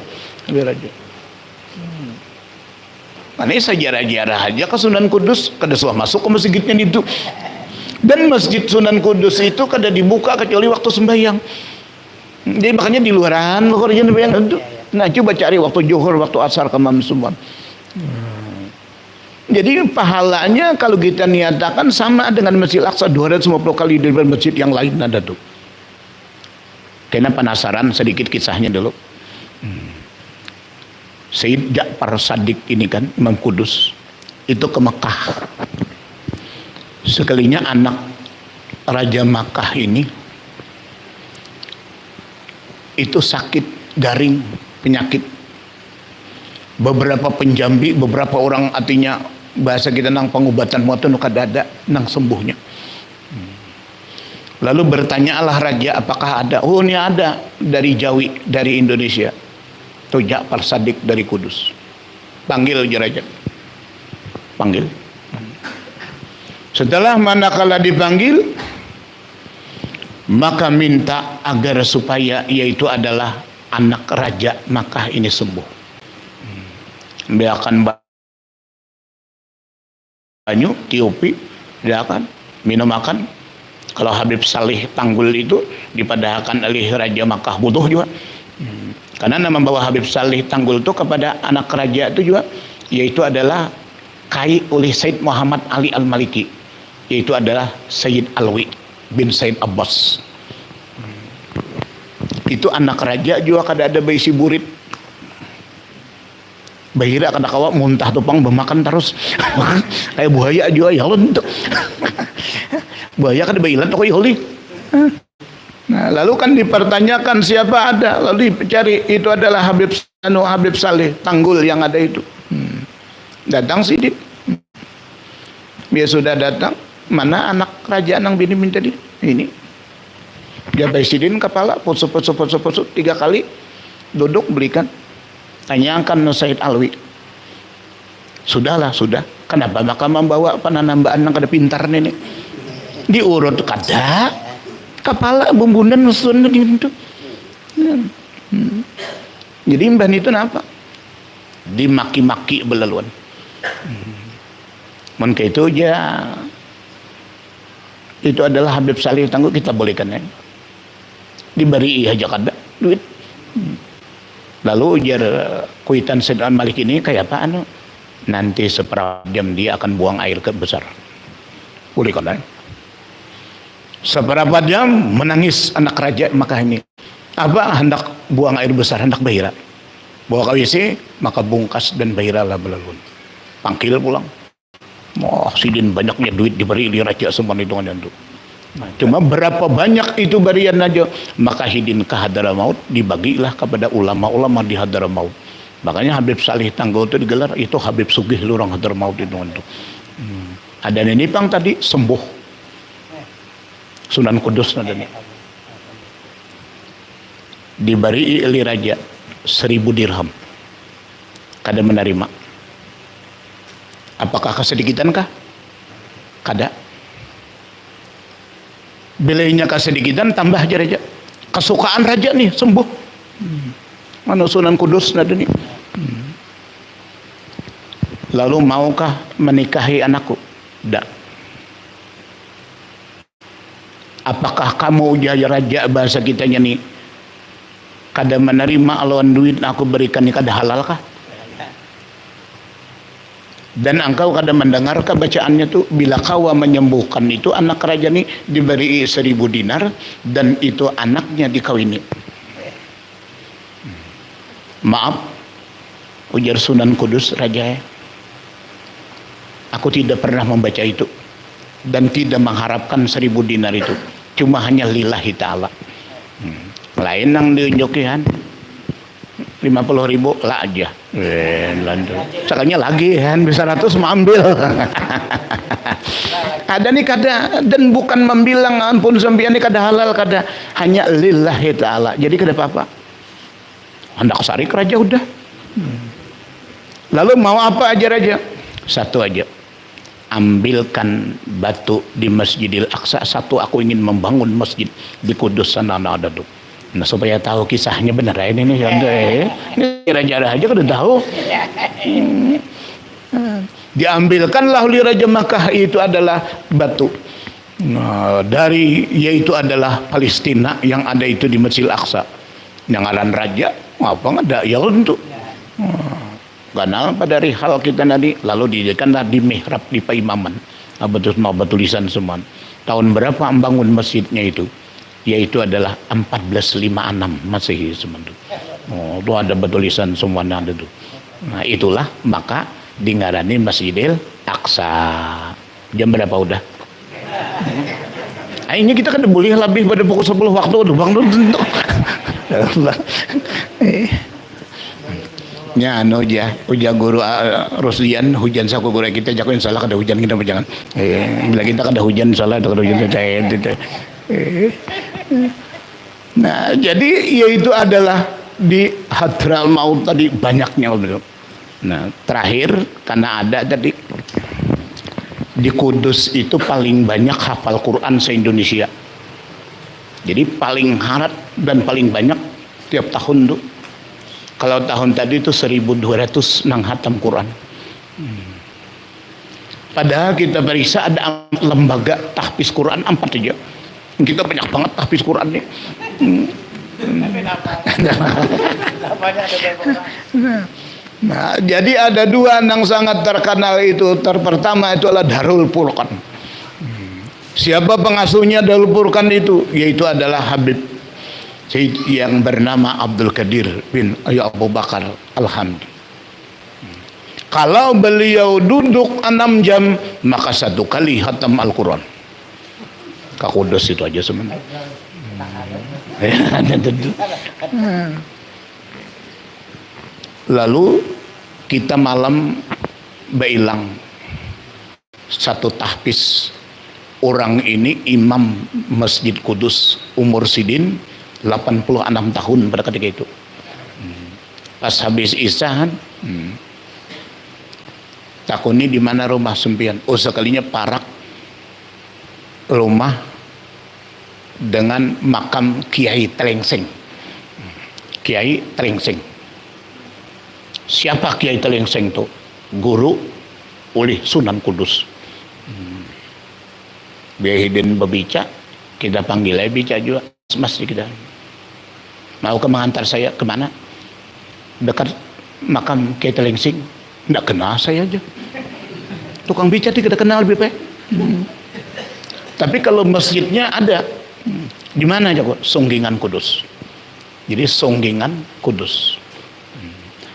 Ini sejarah-jarah aja ke Sunan Kudus kada suah masuk ke masjidnya itu. Dan Masjid Sunan Kudus itu kada dibuka kecuali waktu sembahyang. Jadi makanya di luaran itu. Nah coba cari waktu Zuhur, waktu Asar ke Mamsuman. Jadi pahalanya kalau kita niatakan sama dengan Masjid Al-Aqsa 250 kali daripada masjid yang lain ada tuh. Karena penasaran sedikit kisahnya dulu. Sayyid Ja'far Shadiq ini kan Imam Kudus itu ke Mekah. Sekalinya anak Raja Makkah ini itu sakit garing penyakit. Beberapa penjambi, beberapa orang artinya bahasa kita nang pengobatan waktu nu kadada nang sembuhnya. Lalu bertanyalah raja apakah ada? Oh ini ada dari Jawi, dari Indonesia. Itu Ja'far Shadiq dari Kudus. Panggil aja raja. Panggil. Setelah manakala dipanggil, maka minta agar supaya yaitu adalah anak raja Makkah ini sembuh. Dia akan banyu, tiupi, dia akan minum makan. Kalau Habib Salih Tanggul itu dipadahkan oleh Raja Makkah butuh juga. Karena nama membawa Habib Salih Tanggul itu kepada anak raja itu juga, yaitu adalah kai oleh Said Muhammad Ali Al-Maliki, yaitu adalah Sayyid Alwi bin Said Abbas. Itu anak raja juga kada ada bayi si burit. Bahira kada kawa muntah tupang bemakan terus. Kayak buaya juga ya untuk. Buaya kada bailan kok holi. Nah, lalu kan dipertanyakan siapa ada, lalu dicari itu adalah Habib Salih Tanggul yang ada itu. Datang sidik. Dia sudah datang, mana anak raja nang bini minta di ini. Dia presiden kepala pusut 3 kali duduk belikan. Tanyakan Said Alwi. Sudahlah, sudah. Kenapa maka membawa penanambaan yang kada pintar ini? Diurut kada. Kepala bumbunan sun gitu. Jadi mbah itu kenapa? Dimaki-maki belaluan. Mungkin itu aja. Itu adalah Habib Salih Tangguh, kita bolehkan ya. Diberi aja kada duit. Lalu ujar kuitan Said Malik ini kayak apa nanti seperempat jam dia akan buang air ke besar. Boleh kan? Seperempat jam menangis anak raja maka ini apa hendak buang air besar, hendak bahira. Bawa ke WC maka bungkas dan bahira lah belalun. Panggil pulang. Sidin banyaknya duit diberi di raja semua hitungannya itu. Nah, cuma berapa banyak itu barian aja, maka hidin ke Hadramaut dibagilah kepada ulama-ulama di Hadramaut. Makanya Habib Salih Tangguh itu digelar itu Habib Sugih Lurang Hadramaut itu. Ada nenipang tadi sembuh. Sunan Kudus nadanya. Diberi ili raja 1000 dirham. Kada menerima. Apakah kesedikitan kah? Kada. Bilainya kesedikitan tambah aja raja. Kesukaan raja nih sembuh. Mana Sunan Kudus nada nih. Lalu maukah menikahi anakku? Tidak. Apakah kamu jaya raja bahasa kitanya nih? Kada menerima lawan duit aku berikan ni kada halal kah? Dan engkau kada mendengar bacaannya tuh bila kau menyembuhkan itu anak raja ini diberi 1000 dinar dan itu anaknya dikawini. Maaf, ujar Sunan Kudus raja, aku tidak pernah membaca itu dan tidak mengharapkan 1000 dinar itu, cuma hanya lillahi ta'ala. Lain yang diunjukihan 50.000 lah aja. Sekalinya lagi kan bisa 100 mau ambil. Ada nih kada dan bukan membilang ampun sampean ini kada halal kada, hanya lillahi ta'ala. Jadi kada apa-apa. Hendak sarik raja udah. Lalu mau apa aja raja? Satu aja. Ambilkan batu di Masjidil Aqsa. Satu, aku ingin membangun masjid di Kudus sana ada tuh. Nah supaya tahu kisahnya benar ini raja aja kada tahu. Diambilkanlah oleh Raja Makkah itu adalah batu dari yaitu adalah Palestina yang ada itu di Masjidil Aqsa. Yang ngaran raja apa ada ya untuk karena pada rihal kita tadi lalu dijadikanlah di mihrab di paimaman betul tulisan semua. Tahun berapa membangun masjidnya itu? Yaitu adalah 1456 Masehi sebenarnya. Itu ada tulisan semua ada tuh. Nah itulah maka dingarani Masjidil Aqsa. Jam berapa udah? Ini kita kan boleh lebih pada pukul 10 waktu udah bang tentu. Nya uja guru Rusdian hujan saku guru kita jagoin salah kada hujan kita jangan. Bila kita kada hujan salah kada hujan kita. Nah jadi yaitu adalah di Hadramaut tadi banyaknya. Nah terakhir karena ada tadi di Kudus itu paling banyak hafal Quran se-Indonesia. Jadi paling harat dan paling banyak tiap tahun tuh. Kalau tahun tadi itu 1200 nang hatam Quran. Padahal kita periksa ada lembaga tahfiz Quran 4 aja. Kita banyak banget tahfiz Quran nih. Nah, jadi ada dua yang sangat terkenal itu. Pertama itu adalah Darul Furqan. Siapa pengasuhnya Darul Furqan itu? Yaitu adalah Habib yang bernama Abdul Qadir bin Abu Bakar Al-Hamdi. Kalau beliau duduk 6 jam maka 1 kali hatam Al-Quran. Ke Kudus itu aja sebenarnya. Lalu kita malam bailang 1 tahfiz Orang ini imam Masjid Kudus, umur Sidin 86 tahun pada ketika itu. Pas habis isya kan, takuni di mana rumah sempian. Oh, sekalinya parak rumah dengan makam Kiai Telengsing. Kiai Telengsing. Siapa Kiai Telengsing itu? Guru oleh Sunan Kudus. Biahidin berbicara, kita panggil aja bicara juga, mas kita. Mau ke mengantar saya kemana? Dekat makam Kiai Telengsing. Tidak kenal saya aja. Tukang bicara tidak kenal lebih baik. Tapi kalau masjidnya ada, di mana aja kok? Songgingan Kudus. Jadi Songgingan Kudus.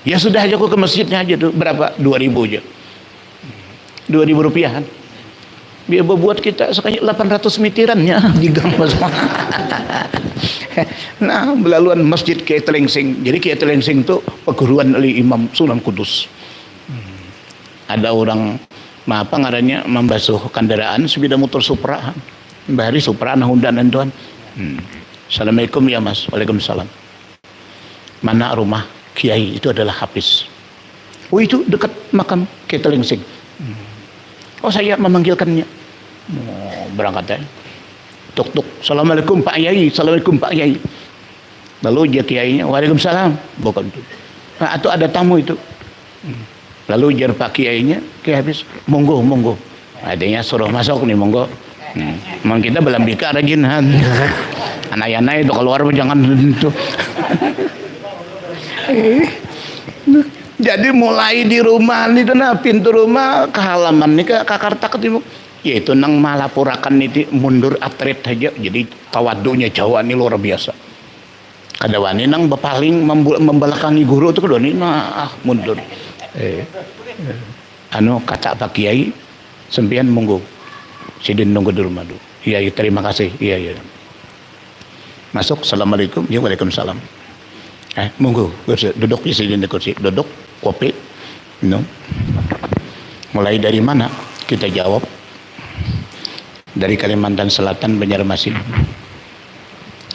Ya sudah aja kok ke masjidnya aja tuh, berapa? 2.000 aja. 2.000 rupiah kan? Dia buat kita sekali 800 mitirannya di gang semua. Nah, belaluan Masjid Kiai Telengsing. Jadi Kiai Telengsing itu perguruan oleh Imam Sunan Kudus. Ada orang apa ngarannya membasuh kendaraan sepeda motor Supra. Bahari Supra nah Honda dan tuan. Assalamualaikum ya Mas. Waalaikumsalam. Mana rumah Kiai? Itu adalah Hafiz. Oh, itu dekat makam Kiai Telengsing. Oh, saya memanggilkannya. Oh, berangkat ya. Tuk tuk. Assalamualaikum Pak Yai. Assalamualaikum Pak Yai. Lalu dia kiainya, waalaikumsalam. Bukan itu. Nah, atau ada tamu itu. Lalu jar Pak Kiainya, Kiai habis, monggo, monggo. Adanya suruh masuk nih, monggo. Memang kita belum bika rajin. Anak-anak itu keluar jangan itu. Jadi mulai di rumah itu nah pintu rumah ke halaman nih ke Kakarta ketemu. Yaitu nang malapurakan itu mundur atret aja. Jadi tawadunya Jawa ini luar biasa. Kadawani nang bepaling membelakangi guru itu kedua ini nah mundur. Anu kata Pak Kiai sempian monggo. Sidin nunggu di rumah dulu. Iya, terima kasih. Iya. Masuk, assalamualaikum. Ya, waalaikumsalam. Monggo, duduk di sini di kursi. Duduk, kopi, minum. Mulai dari mana? Kita jawab. Dari Kalimantan Selatan, Banjarmasin.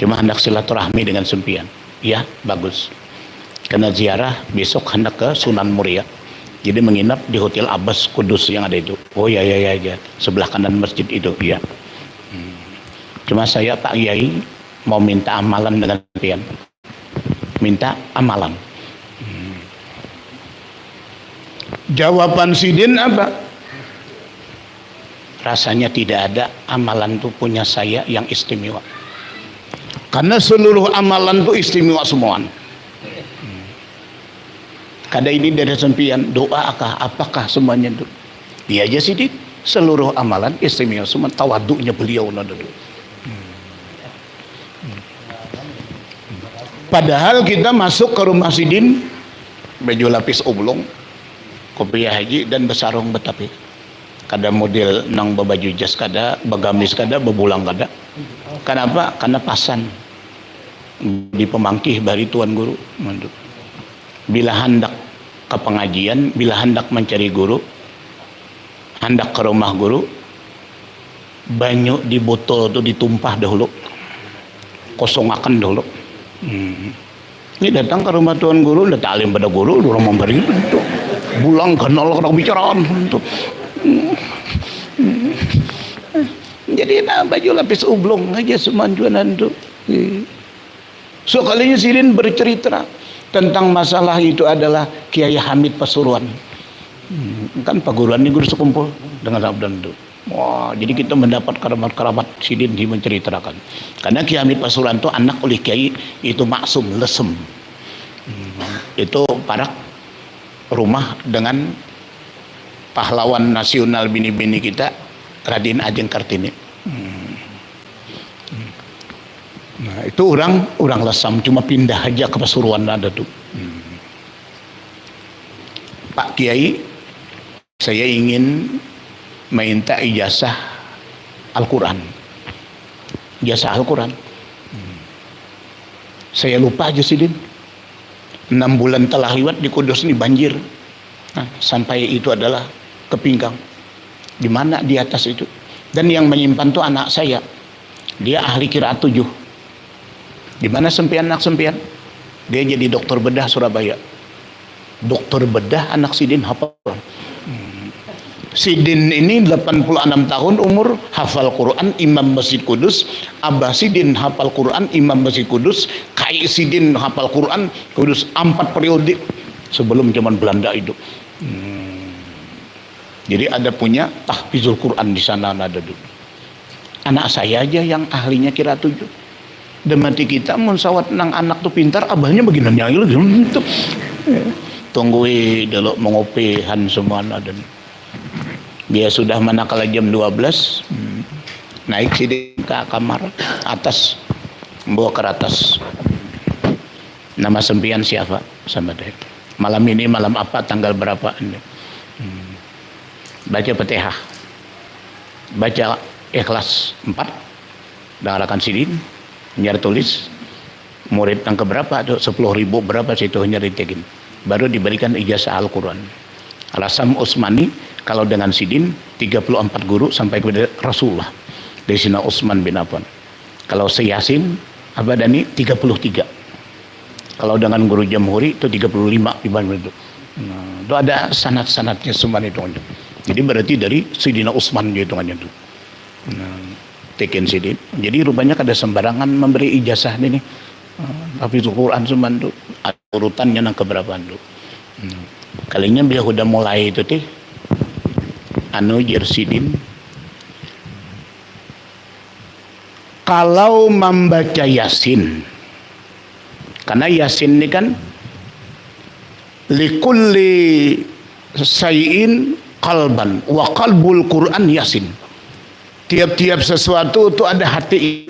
Cuma hendak silaturahmi dengan sempian. Ya, bagus. Karena ziarah besok hendak ke Sunan Muria. Jadi menginap di Hotel Abbas Kudus yang ada itu. Oh ya. Sebelah kanan masjid itu. Ya. Cuma saya Pak Kiai mau minta amalan dengan sempian. Minta amalan. Jawaban Sidin apa? Rasanya tidak ada amalan itu punya saya yang istimewa. Karena seluruh amalan itu istimewa semua. Kada ini dari sempian doa apakah semuanya itu? Dia aja Sidin seluruh amalan istimewa semua tawaduknya beliau nado. Padahal kita masuk ke rumah Sidin baju lapis oblong, kopiah haji dan besarung betapi. Kada model nang babaju jas kada, bagamis kada, bebulang kada. Kenapa? Karena pasan di pemangkih bari tuan guru. Bila hendak ke pengajian, bila hendak mencari guru, hendak ke rumah guru, banyu di botol itu ditumpah dahulu, kosongakan dahulu. Ini datang ke rumah tuan guru, udah talim pada guru, orang memberi itu, bulang kenal orang bicaraan itu. Jadi baju lapis oblong aja semanjuanan itu. So kalinya Sidin bercerita tentang masalah itu adalah Kiai Hamid Pasuruan. Kan paguruan ini guru sekumpul dengan abdan itu. Wah, jadi kita mendapat keramat-keramat Sidin menceritakan. Karena Kiai Hamid Pasuruan itu anak oleh Kiai itu maksum lesem. Itu parak rumah dengan pahlawan nasional bini-bini kita Raden Ajeng Kartini. Nah, itu orang lesam cuma pindah aja ke Pasuruan ada tuh. Pak Kiai, saya ingin minta ijazah Al-Quran. Ijazah Al-Quran. Saya lupa aja Sidin. 6 bulan telah lewat di Kudus ini banjir. Nah, sampai itu adalah ke pinggang. Di mana di atas itu? Dan yang menyimpan tuh anak saya. Dia ahli qiraat 7. Di mana sempian anak sempian? Dia jadi dokter bedah Surabaya. Dokter bedah anak Sidin hafal. Sidin ini 86 tahun umur, hafal Quran, imam Masjid Kudus. Abah Sidin hafal Quran, imam Masjid Kudus. Kai Sidin hafal Quran, Kudus. 4 periode sebelum zaman Belanda itu. Jadi ada punya tahfizul Quran di sana ada dulu. Anak saya aja yang ahlinya qiraat 7. Demati kita mun sawat nang anak tuh pintar, abahnya baginannya gitu. Tungguin dulu mengopihan semua ada. Dia sudah manakala jam 12 naik Sidin ke kamar atas, bawa ke atas. Nama sempian siapa? Sama dia. Malam ini malam apa, tanggal berapa? Baca Fatihah, baca Ikhlas 4, daharakan Sidin, nyari tulis murid yang keberapa tuh, 10.000 berapa situ nyari tekin, baru diberikan ijazah Al-Quran. Rasam Usmani kalau dengan Sidin 34 guru sampai kepada Rasulullah dari sini Utsman bin Affan. Kalau seyasin Abadani 33. Kalau dengan guru Jamhuri itu 35 ibarat itu. Nah, itu ada sanad-sanadnya semua itu. Jadi berarti dari Sidina Utsman hitungannya itu. Nah, tekin Sidin. Jadi rupanya kada sembarangan memberi ijazah ini. Hafizul Quran semua itu ada urutannya nang keberapa itu. Kalinya dia udah mulai itu teh anu Sidin kalau membaca Yasin, karena Yasin ini kan likulli sayin qalban wa qalbul Quran Yasin, tiap-tiap sesuatu itu ada hati,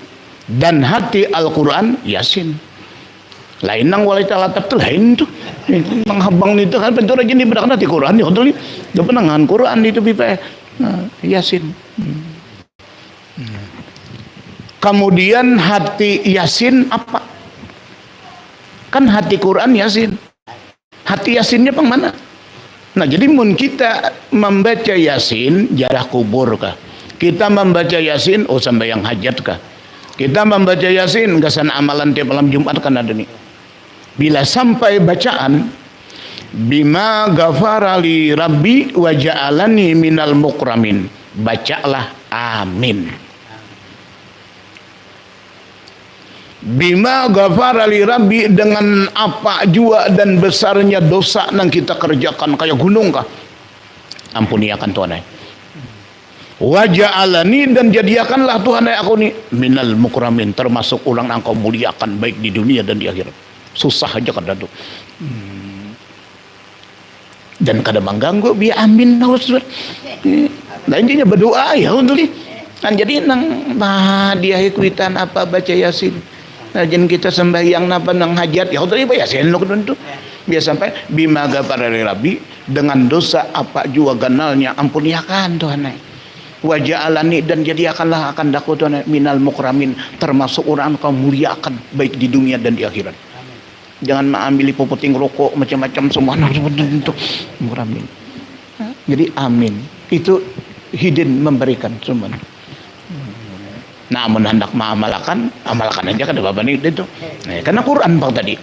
dan hati Al-Quran Yasin. Lain nang walai talatap tuh lain tuh menghabang itu kan bentuk aja nih bedak nanti Quran ya betul nih penangan Quran itu pipa Yasin. Kemudian hati Yasin apa? Kan hati Quran Yasin, hati Yasinnya pang mana? Nah jadi mun kita membaca Yasin jarah kubur kah? Kita membaca Yasin sampai yang hajat kah? Kita membaca Yasin gasan amalan tiap malam Jumat kan ada nih. Bila sampai bacaan bima ghafarali rabbi wa ja'alani minal mukramin, bacalah amin. Bima ghafarali rabbi, dengan apa jua dan besarnya dosa yang kita kerjakan kayak gunung kah, ampuni akan Tuhan. Wa ja'alani, dan jadikanlah Tuhan aku ni minal mukramin, termasuk orang yang kau muliakan baik di dunia dan di akhirat. Susah aja kada tuh. Dan kada mengganggu biar amin harus. Nah intinya berdoa ya untuk ni. Kan jadi nang dia ikutan apa baca Yasin. Nah jadi kita sembahyang napa nang hajat ya untuk ibadah Yasin lo tentu. Biar sampai bima ghafarali rabbi, dengan dosa apa jua ganalnya ampuniakan Tuhan. Wajah alani, dan jadikanlah akan daku Tuhan minal mukramin, termasuk orang kau muliakan baik di dunia dan di akhirat. Jangan mengambil puputing rokok macam-macam semua untuk mukramin. Jadi amin itu hidden memberikan semua. Namun hendak mengamalkan, amalkan aja kan apa nih itu. Nah, karena Quran bang tadi.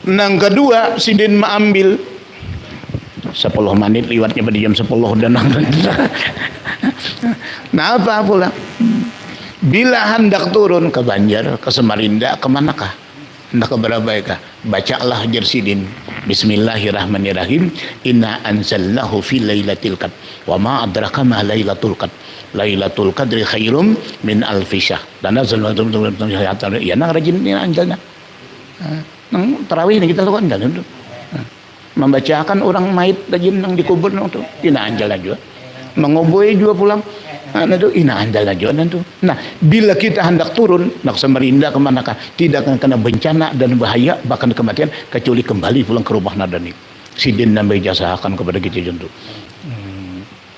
Yang kedua Sidin mengambil 10 menit liwatnya pada jam 10 dan nah apa pula bila hendak turun ke Banjar, ke Samarinda, kemanakah hendak ke Barabaikah, bacalah Sidin bismillahirrahmanirrahim, inna anzalnahu fi lailatul qadr wa ma adraka ma lailatul qadr, lailatul qadri khairum min alfi syahr, dan nazalnahu ya nang rajin ni anjalna nang tarawih ni kita lakukan kan itu membacakan orang mayit rajin nang dikubur nang tu ina anjal juga mengoboi juga pulang. Nah itu ina andal aja nanti. Nah bila kita hendak turun nak Samarinda kemanakah, tidak akan kena bencana dan bahaya bahkan kematian kecuali kembali pulang ke rumah nadani. Sidin nambah jasahakan kepada kita juntu.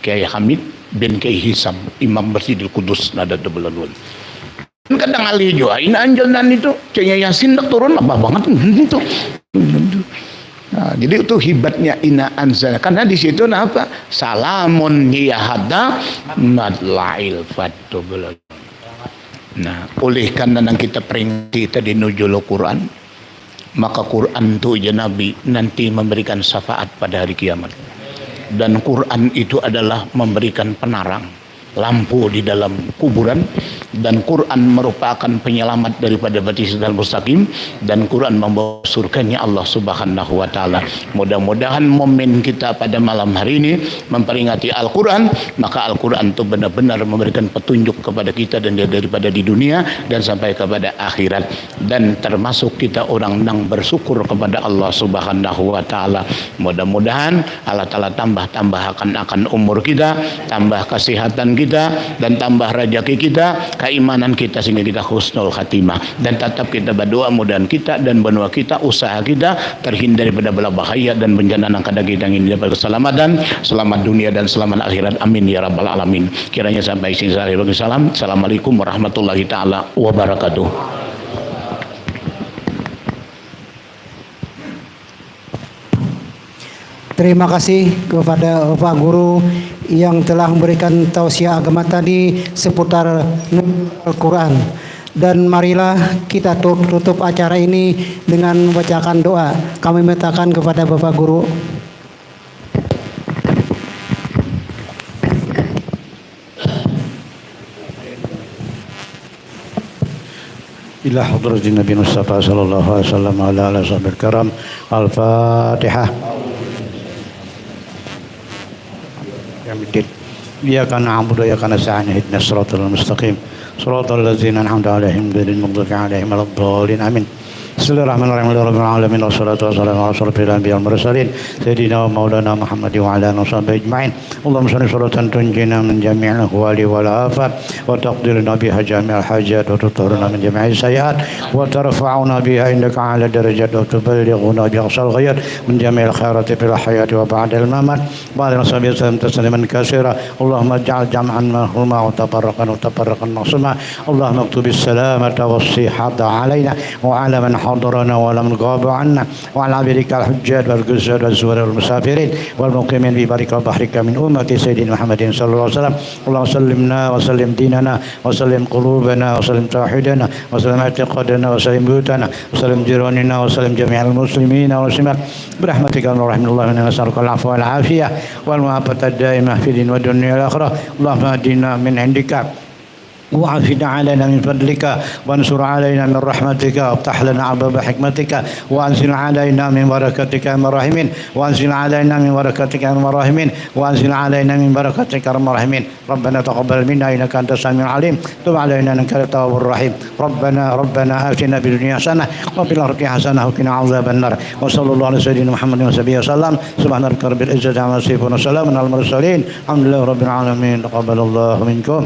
Kiai Hamid bin Kiai Hisam, Imam Masjidil Kudus nada Tebelalun. Kadang alih juga ina anjal nan itu Kiai Yasin nak turun apa banget itu. Nah, jadi itu hebatnya inna anzalna, karena di situ apa? Salamun hiya hatta madla'il fadl. Nah, oleh karena kita peringati tadi nuzul Quran, maka Quran itu ya Nabi nanti memberikan syafaat pada hari kiamat. Dan Quran itu adalah memberikan penerang, lampu di dalam kuburan, dan Quran merupakan penyelamat daripada batis dan mustaqim, dan Quran membawa surganya Allah Subhanahu wa taala. Mudah-mudahan momen kita pada malam hari ini memperingati Al-Quran, maka Al-Quran itu benar-benar memberikan petunjuk kepada kita dan daripada di dunia dan sampai kepada akhirat, dan termasuk kita orang yang bersyukur kepada Allah Subhanahu wa taala. Mudah-mudahan Allah taala tambahkan akan umur kita, tambah kesehatan kita, dan tambah rezeki kita, keimanan kita, sehingga kita husnul khatimah, dan tetap kita berdoa mudahan kita dan benua kita, usaha kita terhindar daripada bala bahaya dan bencana yang kada kita ingin dapat keselamatan, selamat dunia dan selamat akhirat, amin ya rabbal alamin. Kiranya sampai sini bagi salam. Assalamualaikum warahmatullahi taala wabarakatuh. Terima kasih kepada Bapak Guru yang telah memberikan tausiah agama tadi seputar Al-Quran. Dan marilah kita tutup acara ini dengan membacakan doa. Kami mintakan kepada Bapak Guru. إلى حضرة النبي المصطفى صلى الله عليه وسلم وعلى آله وصحبه الكرام. الفاتحة. إياك نعبد وإياك نستعين اهدنا الصراط المستقيم صراط الذين أنعمت عليهم غير المغضوب عليهم ولا الضالين آمين. بسم الله الرحمن الرحيم رب العالمين والصلاة والسلام على أشرف الأنبياء والمرسلين سيدنا ومولانا محمد وعلى آله وصحبه أجمعين. اللهم صل صلاة تنجينا من جميع الأهوال والآفات وتقضي لنا بها جميع الحاجات وتطهرنا من جميع السيئات وترفعنا بها عندك على درجات وتبلغنا بأقصى الغايات من جميع الخيرات في الحياة وبعد الممات. بعد الصلاة والسلام تسليما كثيرا. اللهم اجعل جمعا مرحوما وتفرقا معصوما. اللهم اكتب السلامة والصحة علينا وعلى من حضرنا ولم غاب عنا وعلى عبادك الحجاج والجزار والزوار والمسافرين والمقيمين ببارك وبحرك من أمة سيدنا محمد صلى الله عليه وسلم. اللهم سلمنا وسلم ديننا وسلم قلوبنا وسلم توحيدنا وسلم اعتقادنا وسلم بيوتنا وسلم جيراننا وسلم جميع المسلمين والمسلمات برحمتك يا ارحم الراحمين. نسألك العفو والعافية والمعافاة الدائمة في الدين والدنيا والآخرة. اللهم اهدنا من عندك وعافنا علينا من فضلك وانصر علينا من رحمتك وافتح لنا أبواب حكمتك وانزل علينا من بركتك يا الراحمين وانزل علينا من بركتك يا الراحمين وانزل علينا من بركتك يا الراحمين. ربنا تقبل منا إنك أنت السميع العليم تب علينا إنك أنت التواب الرحيم. ربنا آتنا في الدنيا حسنة وفي الآخرة حسنة وقنا عذاب النار. وصلى الله على سيدنا محمد وصحبه وسلم. سبحان ربك رب العزة عما يصفون وسلام على المرسلين الحمد لله رب العالمين. تقبل الله منكم.